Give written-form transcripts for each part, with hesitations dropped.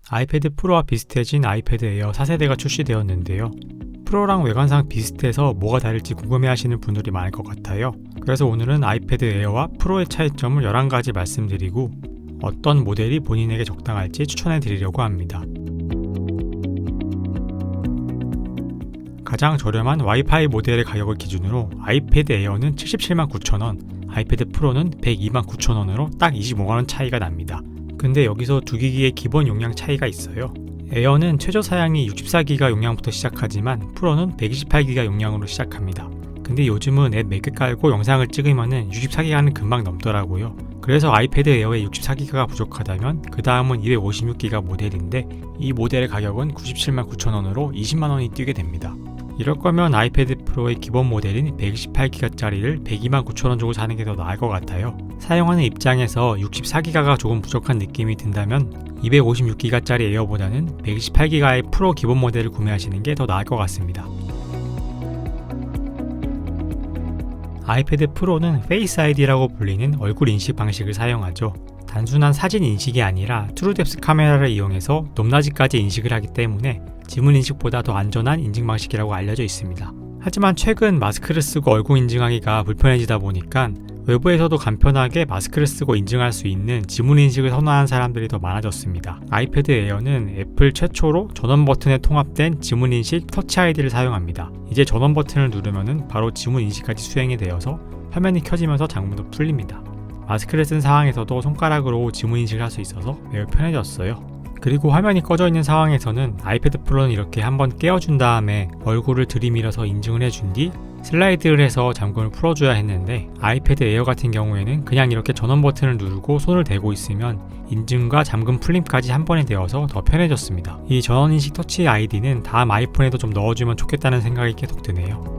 아이패드 프로와 비슷해진 아이패드 에어 4세대가 출시되었는데요. 프로랑 외관상 비슷해서 뭐가 다를지 궁금해하시는 분들이 많을 것 같아요. 그래서 오늘은 아이패드 에어와 프로의 차이점을 11가지 말씀드리고 어떤 모델이 본인에게 적당할지 추천해 드리려고 합니다. 가장 저렴한 와이파이 모델의 가격을 기준으로 아이패드 에어는 779,000원, 아이패드 프로는 129,000원으로 딱 25만원 차이가 납니다. 근데 여기서 두 기기의 기본 용량 차이가 있어요. 에어는 최저 사양이 64기가 용량부터 시작하지만 프로는 128기가 용량으로 시작합니다. 근데 요즘은 앱 몇 개 깔고 영상을 찍으면 64기가는 금방 넘더라고요. 그래서 아이패드 에어에 64기가가 부족하다면 그 다음은 256기가 모델인데 이 모델의 가격은 979,000원으로 20만원이 뛰게 됩니다. 이럴 거면 아이패드 프로의 기본 모델인 128기가짜리를 129,000원 주고 사는 게 더 나을 것 같아요. 사용하는 입장에서 64기가가 조금 부족한 느낌이 든다면 256기가짜리 에어보다는 128기가의 프로 기본 모델을 구매하시는 게 더 나을 것 같습니다. 아이패드 프로는 페이스 아이디라고 불리는 얼굴 인식 방식을 사용하죠. 단순한 사진 인식이 아니라 트루뎁스 카메라를 이용해서 높낮이까지 인식을 하기 때문에 지문 인식보다 더 안전한 인증 방식이라고 알려져 있습니다. 하지만 최근 마스크를 쓰고 얼굴 인증하기가 불편해지다 보니까 외부에서도 간편하게 마스크를 쓰고 인증할 수 있는 지문 인식을 선호하는 사람들이 더 많아졌습니다. 아이패드 에어는 애플 최초로 전원 버튼에 통합된 지문 인식 터치 아이디를 사용합니다. 이제 전원 버튼을 누르면 바로 지문 인식까지 수행이 되어서 화면이 켜지면서 장문도 풀립니다. 마스크를 쓴 상황에서도 손가락으로 지문 인식을 할 수 있어서 매우 편해졌어요. 그리고 화면이 꺼져 있는 상황에서는 아이패드 프로는 이렇게 한번 깨워준 다음에 얼굴을 들이밀어서 인증을 해준 뒤 슬라이드를 해서 잠금을 풀어줘야 했는데 아이패드 에어 같은 경우에는 그냥 이렇게 전원 버튼을 누르고 손을 대고 있으면 인증과 잠금 풀림까지 한 번에 되어서 더 편해졌습니다. 이 전원인식 터치 아이디는 다음 아이폰에도 좀 넣어주면 좋겠다는 생각이 계속 드네요.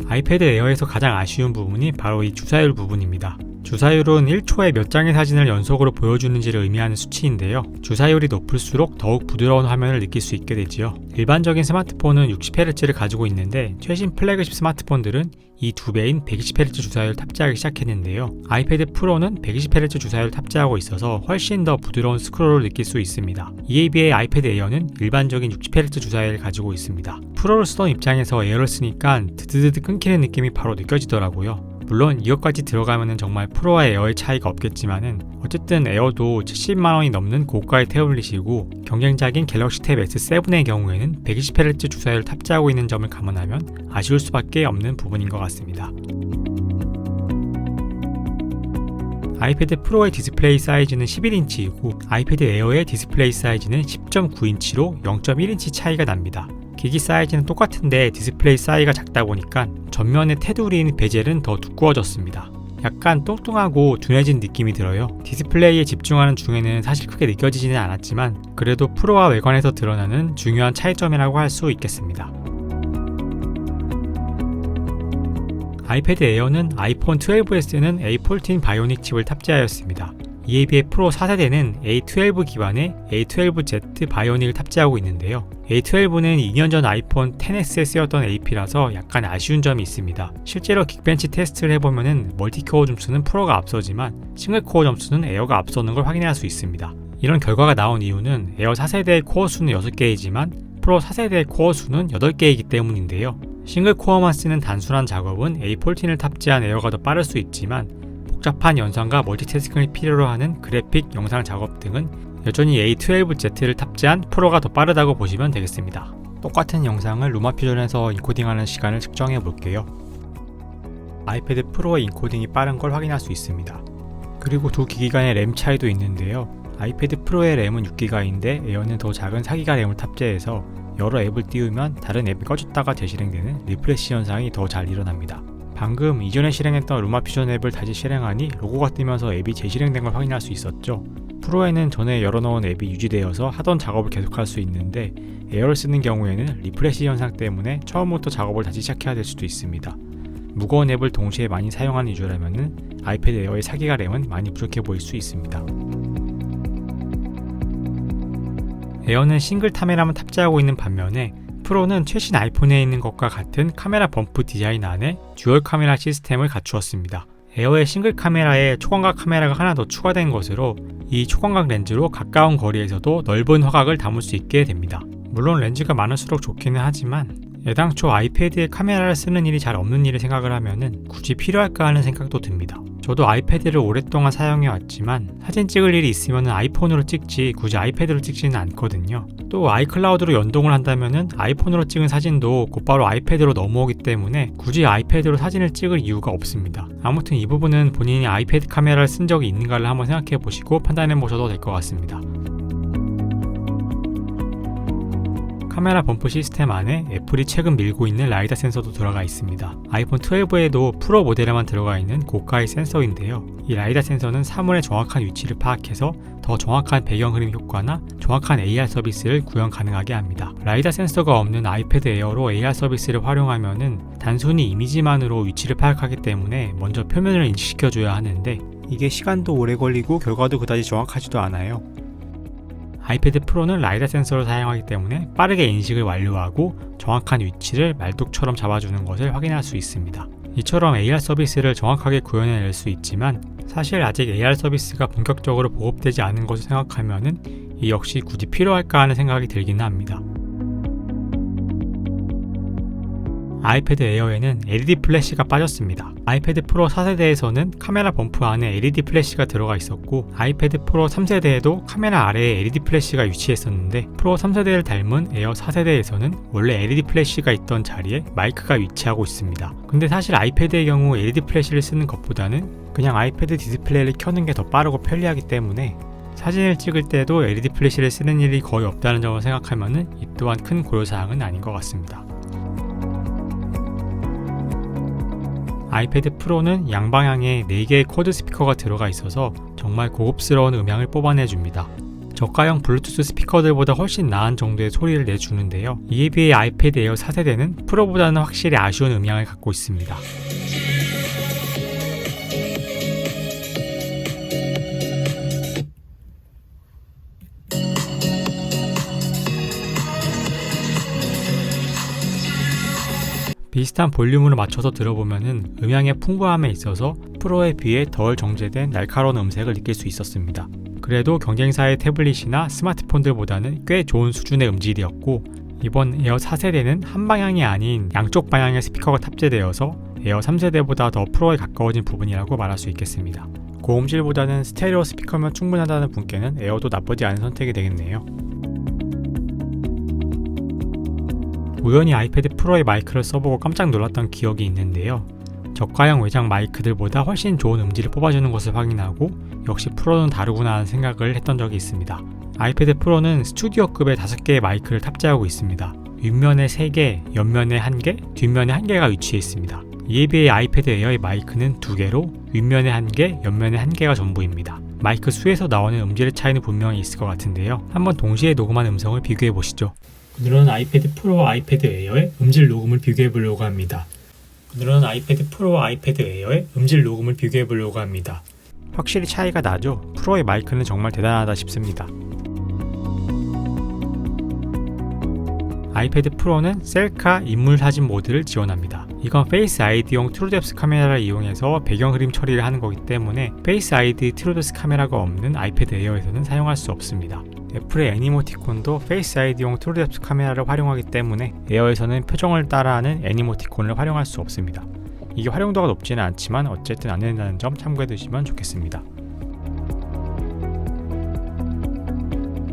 아이패드 에어에서 가장 아쉬운 부분이 바로 이 주사율 부분입니다. 주사율은 1초에 몇 장의 사진을 연속으로 보여주는지를 의미하는 수치인데요. 주사율이 높을수록 더욱 부드러운 화면을 느낄 수 있게 되지요. 일반적인 스마트폰은 60Hz를 가지고 있는데 최신 플래그십 스마트폰들은 이 2배인 120Hz 주사율을 탑재하기 시작했는데요. 아이패드 프로는 120Hz 주사율을 탑재하고 있어서 훨씬 더 부드러운 스크롤을 느낄 수 있습니다. 이에 비해 아이패드 에어는 일반적인 60Hz 주사율을 가지고 있습니다. 프로를 쓰던 입장에서 에어를 쓰니까 드드드드 끊기는 느낌이 바로 느껴지더라고요. 물론 이것까지 들어가면 정말 프로와 에어의 차이가 없겠지만은 어쨌든 에어도 70만원이 넘는 고가의 태블릿이고 경쟁작인 갤럭시 탭 S7의 경우에는 120Hz 주사율을 탑재하고 있는 점을 감안하면 아쉬울 수밖에 없는 부분인 것 같습니다. 아이패드 프로의 디스플레이 사이즈는 11인치이고 아이패드 에어의 디스플레이 사이즈는 10.9인치로 0.1인치 차이가 납니다. 기기 사이즈는 똑같은데 디스플레이 사이즈가 작다 보니까 전면의 테두리인 베젤은 더 두꺼워졌습니다. 약간 뚱뚱하고 둔해진 느낌이 들어요. 디스플레이에 집중하는 중에는 사실 크게 느껴지지는 않았지만 그래도 프로와 외관에서 드러나는 중요한 차이점이라고 할 수 있겠습니다. 아이패드 에어는 아이폰 12s는 A14 바이오닉 칩을 탑재하였습니다. 이에 비해 프로 4세대는 A12 기반의 A12Z 바이오닉을 탑재하고 있는데요. A12는 2년 전 아이폰 XS에 쓰였던 AP라서 약간 아쉬운 점이 있습니다. 실제로 긱벤치 테스트를 해보면 멀티코어 점수는 프로가 앞서지만 싱글코어 점수는 에어가 앞서는 걸 확인할 수 있습니다. 이런 결과가 나온 이유는 에어 4세대의 코어 수는 6개이지만 프로 4세대의 코어 수는 8개이기 때문인데요. 싱글코어만 쓰는 단순한 작업은 A14을 탑재한 에어가 더 빠를 수 있지만 복잡한 연산과 멀티태스킹을 필요로 하는 그래픽, 영상 작업 등은 여전히 A12Z를 탑재한 프로가 더 빠르다고 보시면 되겠습니다. 똑같은 영상을 루마퓨전에서 인코딩하는 시간을 측정해 볼게요. 아이패드 프로의 인코딩이 빠른 걸 확인할 수 있습니다. 그리고 두 기기 간의 램 차이도 있는데요. 아이패드 프로의 램은 6기가인데 에어는 더 작은 4기가 램을 탑재해서 여러 앱을 띄우면 다른 앱이 꺼졌다가 재실행되는 리프레시 현상이 더 잘 일어납니다. 방금 이전에 실행했던 루마퓨전 앱을 다시 실행하니 로고가 뜨면서 앱이 재실행된 걸 확인할 수 있었죠. 프로에는 전에 열어놓은 앱이 유지되어서 하던 작업을 계속할 수 있는데 에어를 쓰는 경우에는 리프레시 현상 때문에 처음부터 작업을 다시 시작해야 될 수도 있습니다. 무거운 앱을 동시에 많이 사용하는 유저라면 아이패드 에어의 4기가 램은 많이 부족해 보일 수 있습니다. 에어는 싱글 카메라만 탑재하고 있는 반면에 프로는 최신 아이폰에 있는 것과 같은 카메라 범프 디자인 안에 듀얼 카메라 시스템을 갖추었습니다. 에어의 싱글 카메라에 초광각 카메라가 하나 더 추가된 것으로 이 초광각 렌즈로 가까운 거리에서도 넓은 화각을 담을 수 있게 됩니다. 물론 렌즈가 많을수록 좋기는 하지만 애당초 아이패드에 카메라를 쓰는 일이 잘 없는 일을 생각을 하면은 굳이 필요할까 하는 생각도 듭니다. 저도 아이패드를 오랫동안 사용해 왔지만 사진 찍을 일이 있으면 아이폰으로 찍지 굳이 아이패드로 찍지는 않거든요. 또 아이클라우드로 연동을 한다면은 아이폰으로 찍은 사진도 곧바로 아이패드로 넘어오기 때문에 굳이 아이패드로 사진을 찍을 이유가 없습니다. 아무튼 이 부분은 본인이 아이패드 카메라를 쓴 적이 있는가를 한번 생각해 보시고 판단해 보셔도 될 것 같습니다. 카메라 범프 시스템 안에 애플이 최근 밀고 있는 라이다 센서도 들어가 있습니다. 아이폰 12에도 프로 모델에만 들어가 있는 고가의 센서인데요. 이 라이다 센서는 사물의 정확한 위치를 파악해서 더 정확한 배경 흐림 효과나 정확한 AR 서비스를 구현 가능하게 합니다. 라이다 센서가 없는 아이패드 에어로 AR 서비스를 활용하면은 단순히 이미지만으로 위치를 파악하기 때문에 먼저 표면을 인식시켜줘야 하는데 이게 시간도 오래 걸리고 결과도 그다지 정확하지도 않아요. 아이패드 프로는 라이다 센서를 사용하기 때문에 빠르게 인식을 완료하고 정확한 위치를 말뚝처럼 잡아주는 것을 확인할 수 있습니다. 이처럼 AR 서비스를 정확하게 구현해낼 수 있지만 사실 아직 AR 서비스가 본격적으로 보급되지 않은 것을 생각하면은 이 역시 굳이 필요할까 하는 생각이 들기는 합니다. 아이패드 에어에는 LED 플래시가 빠졌습니다. 아이패드 프로 4세대에서는 카메라 범프 안에 LED 플래시가 들어가 있었고 아이패드 프로 3세대에도 카메라 아래에 LED 플래시가 위치했었는데 프로 3세대를 닮은 에어 4세대에서는 원래 LED 플래시가 있던 자리에 마이크가 위치하고 있습니다. 근데 사실 아이패드의 경우 LED 플래시를 쓰는 것보다는 그냥 아이패드 디스플레이를 켜는 게 더 빠르고 편리하기 때문에 사진을 찍을 때도 LED 플래시를 쓰는 일이 거의 없다는 점을 생각하면 이 또한 큰 고려사항은 아닌 것 같습니다. 아이패드 프로는 양방향에 4개의 쿼드 스피커가 들어가 있어서 정말 고급스러운 음향을 뽑아내줍니다. 저가형 블루투스 스피커들보다 훨씬 나은 정도의 소리를 내주는데요. 이에 비해 아이패드 에어 4세대는 프로보다는 확실히 아쉬운 음향을 갖고 있습니다. 비슷한 볼륨으로 맞춰서 들어보면은 음향의 풍부함에 있어서 프로에 비해 덜 정제된 날카로운 음색을 느낄 수 있었습니다. 그래도 경쟁사의 태블릿이나 스마트폰들보다는 꽤 좋은 수준의 음질이었고 이번 에어 4세대는 한 방향이 아닌 양쪽 방향의 스피커가 탑재되어서 에어 3세대보다 더 프로에 가까워진 부분이라고 말할 수 있겠습니다. 고음질보다는 스테레오 스피커면 충분하다는 분께는 에어도 나쁘지 않은 선택이 되겠네요. 우연히 아이패드 프로의 마이크를 써보고 깜짝 놀랐던 기억이 있는데요. 저가형 외장 마이크들보다 훨씬 좋은 음질을 뽑아주는 것을 확인하고 역시 프로는 다르구나 하는 생각을 했던 적이 있습니다. 아이패드 프로는 스튜디오급의 5개의 마이크를 탑재하고 있습니다. 윗면에 3개, 옆면에 1개, 뒷면에 1개가 위치해 있습니다. 이에 비해 아이패드 에어의 마이크는 2개로 윗면에 1개, 옆면에 1개가 전부입니다. 마이크 수에서 나오는 음질의 차이는 분명히 있을 것 같은데요. 한번 동시에 녹음한 음성을 비교해 보시죠. 오늘은 아이패드 프로와 아이패드 에어의 음질 녹음을 비교해 보려고 합니다. 오늘은 아이패드 프로와 아이패드 에어의 음질 녹음을 비교해 보려고 합니다. 확실히 차이가 나죠? 프로의 마이크는 정말 대단하다 싶습니다. 아이패드 프로는 셀카 인물 사진 모드를 지원합니다. 이건 페이스 아이디용 트루뎁스 카메라를 이용해서 배경 흐림 처리를 하는 거기 때문에 페이스 아이디 트루뎁스 카메라가 없는 아이패드 에어에서는 사용할 수 없습니다. 애플의 애니모티콘도 페이스 아이디용 트루뎁스 카메라를 활용하기 때문에 에어에서는 표정을 따라하는 애니모티콘을 활용할 수 없습니다. 이게 활용도가 높지는 않지만 어쨌든 안 된다는 점 참고해 두시면 좋겠습니다.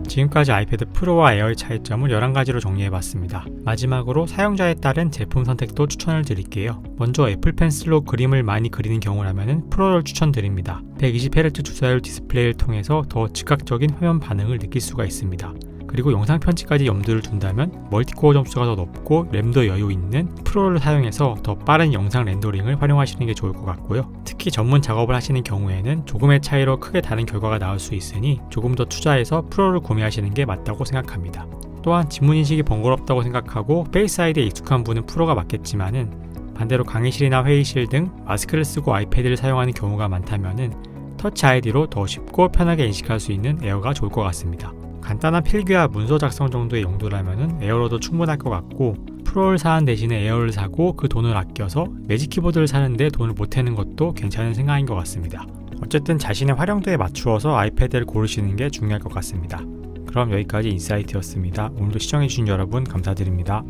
지금까지 아이패드 프로와 에어의 차이점을 11가지로 정리해봤습니다. 마지막으로 사용자에 따른 제품 선택도 추천을 드릴게요. 먼저 애플 펜슬로 그림을 많이 그리는 경우라면 프로를 추천드립니다. 120Hz 주사율 디스플레이를 통해서 더 즉각적인 화면 반응을 느낄 수가 있습니다. 그리고 영상 편집까지 염두를 둔다면 멀티코어 점수가 더 높고 램도 여유 있는 프로를 사용해서 더 빠른 영상 렌더링을 활용하시는 게 좋을 것 같고요. 특히 전문 작업을 하시는 경우에는 조금의 차이로 크게 다른 결과가 나올 수 있으니 조금 더 투자해서 프로를 구매하시는 게 맞다고 생각합니다. 또한 지문인식이 번거롭다고 생각하고 페이스 아이디에 익숙한 분은 프로가 맞겠지만은 반대로 강의실이나 회의실 등 마스크를 쓰고 아이패드를 사용하는 경우가 많다면은 터치 아이디로 더 쉽고 편하게 인식할 수 있는 에어가 좋을 것 같습니다. 간단한 필기와 문서 작성 정도의 용도라면 에어로도 충분할 것 같고 프로를 사는 대신에 에어를 사고 그 돈을 아껴서 매직 키보드를 사는데 돈을 보태는 것도 괜찮은 생각인 것 같습니다. 어쨌든 자신의 활용도에 맞추어서 아이패드를 고르시는 게 중요할 것 같습니다. 그럼 여기까지 인사이트였습니다. 오늘도 시청해주신 여러분 감사드립니다.